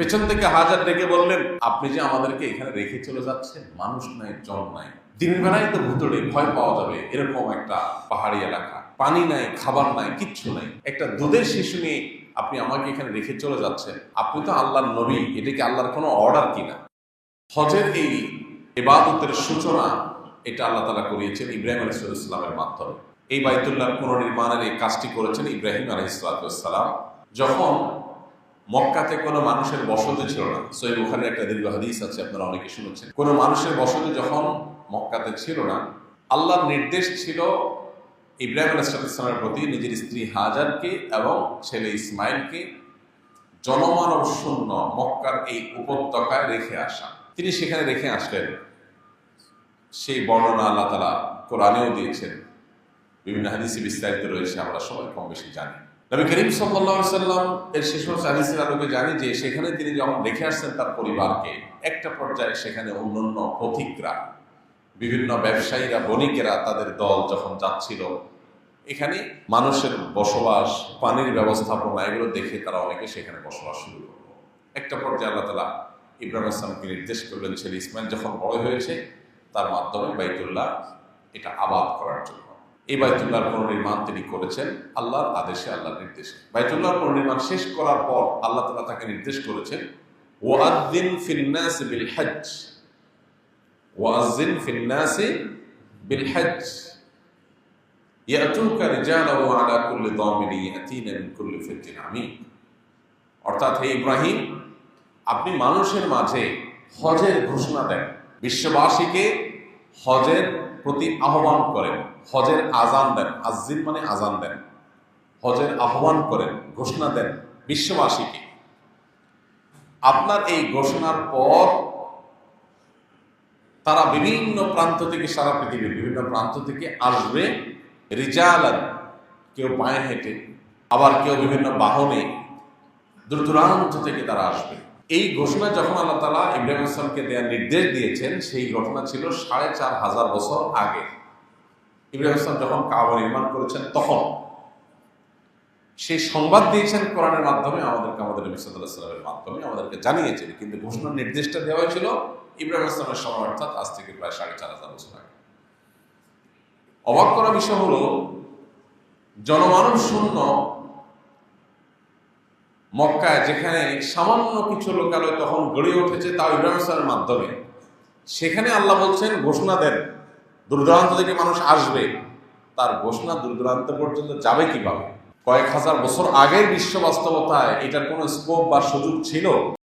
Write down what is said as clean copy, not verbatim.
পেছন থেকে হাজার ডেকে বললেন, আপনি যে আমাদেরকে এখানে রেখে চলে যাচ্ছেন, মানুষ নাই, জন নাই, দিনের বেলায় তো ভুতুড়ে ভয় পাওয়া যাবে এরকম একটা পাহাড়ি এলাকা, পানি নাই, খাবার নাই, কিচ্ছু নাই, একটা দুধের শিশু নিয়ে আপনি আমাকে এখানে রেখে চলে যাচ্ছেন, আপনি তো আল্লাহর নবী, এটা কি আল্লাহর কোনো অর্ডার কিনা? হজের এই ইবাদতের সূচনা এটা আল্লাহ তাআলা করিয়েছেন ইব্রাহিম আলাইহিস সালামের মাধ্যমে। এই বাইতুল্লাহর পুনর্নির্মাণের এই কাজটি করেছেন ইব্রাহিম আলাইহিস সালাম। যখন মক্কাতে কোনো মানুষের বসতি ছিল না, সহিহ বুখারীর একটা দীর্ঘ হাদিস আছে, আপনারা অনেকে শুনেছেন। কোনো মানুষের বসতি যখন মক্কাতে ছিল না, আল্লাহর নির্দেশ ছিল ইব্রাহিম আলাইহিস সালামের প্রতি নিজের স্ত্রী হাজারকে এবং ছেলে ইসমাইলকে জনমানব শূন্য মক্কার এই উপত্যকায় রেখে আসা। তিনি সেখানে রেখে আসলেন। সেই বর্ণনা আল্লাহ তাআলা কোরআনেও দিয়েছেন, বিভিন্ন হাদিসে বিস্তারিত রয়েছে, আমরা সবাই কম বেশি জানি। নবী করিম সাল্লাল্লাহু আলাইহি ওয়াসাল্লাম এর শেষ হাদিসের আলোকে জানি যে সেখানে তিনি যখন রেখে আসছেন তার পরিবারকে, একটা পর্যায়ে সেখানে অন্যান্য পথিকরা, বিভিন্ন ব্যবসায়ীরা, বণিকেরা তাদের দল যখন যাচ্ছিল, এখানে মানুষের বসবাস, পানির ব্যবস্থাপনা এগুলো দেখে তারা অনেকে সেখানে বসবাস শুরু করল। একটা পর্যায়ে আল্লাহ তাআলা ইব্রাহিম আসসালামকে নির্দেশ করলেন, ছেলে ইসমাইল যখন বড় হয়েছে তার মাধ্যমে বাইতুল্লাহ এটা আবাদ করার জন্য। এই বাইতুল্লাহর পুনর্নির্মাণ তিনি করেছেন আল্লাহর আদেশে, আল্লাহর নির্দেশে। বাইতুল্লাহর পুনর্নির্মাণ শেষ করার পর আল্লাহ তাআলা তাকে নির্দেশ করেছেন, ওয়াজ্জিন ফিন নাস বিল হজ্জ, ওয়াজ্জিন ফিন নাস বিল হজ্জ ইয়াতুকা রিজালান ওয়া আলা কুল্লি দামিরি ইয়াতিনা মিন কুল্লি ফাজ্জিন আমিক। অর্থাৎ হে ইব্রাহিম, আপনি মানুষের মাঝে হজের ঘোষণা দেন, বিশ্ববাসীকে হজের প্রতি আহ্বান করেন, হজের আজান দেন, আজ্জিন মানে আজান দেন, হজের আহ্বান করেন, ঘোষণা দেন বিশ্ববাসীকে। আপনার এই ঘোষণার পর তারা বিভিন্ন প্রান্ত থেকে, সারা পৃথিবীর বিভিন্ন প্রান্ত থেকে আসবে, রিজালান, কেউ পায়ে হেঁটে, আবার কেউ বিভিন্ন বাহনে, দূর দূরান্ত থেকে তারা আসবে। এই ঘোষণা যখন আল্লাহ তাআলা ইব্রাহিম আসসালামকে দেওয়ার নির্দেশ দিয়েছেন, সেই ঘটনা ছিল ৪৫০০ বছর আগে। ইব্রাহিম আসসালাম যখন কাবা নির্মাণ করেছেন তখন সেই সংবাদ দিয়েছেন কোরআনের মাধ্যমে, আমাদেরকে, আমাদের নবী সাল্লাল্লাহু আলাইহি ওয়াসাল্লামের মাধ্যমে আমাদেরকে জানিয়েছেন। কিন্তু ঘোষণার নির্দেশটা দেওয়া হয়েছিল ইব্রাহিম আসসালামের সময়, অর্থাৎ আজ থেকে প্রায় ৪৫০০ বছর আগে। অবাক করা বিষয় হলো, জনমানব শূন্য মক্কায়, যেখানে সামান্য কিছু লোকালয় তখন গড়ে উঠেছে, তাও ইব্রাহিম আসসালামের মাধ্যমে, সেখানে আল্লাহ বলছেন ঘোষণা দেন, দূর দূরান্ত থেকে মানুষ আসবে। তার ঘোষণা দূর দূরান্ত পর্যন্ত যাবে কিভাবে? কয়েক হাজার বছর আগের বিশ্ব বাস্তবতায় এটার কোনো স্কোপ বা সুযোগ ছিল?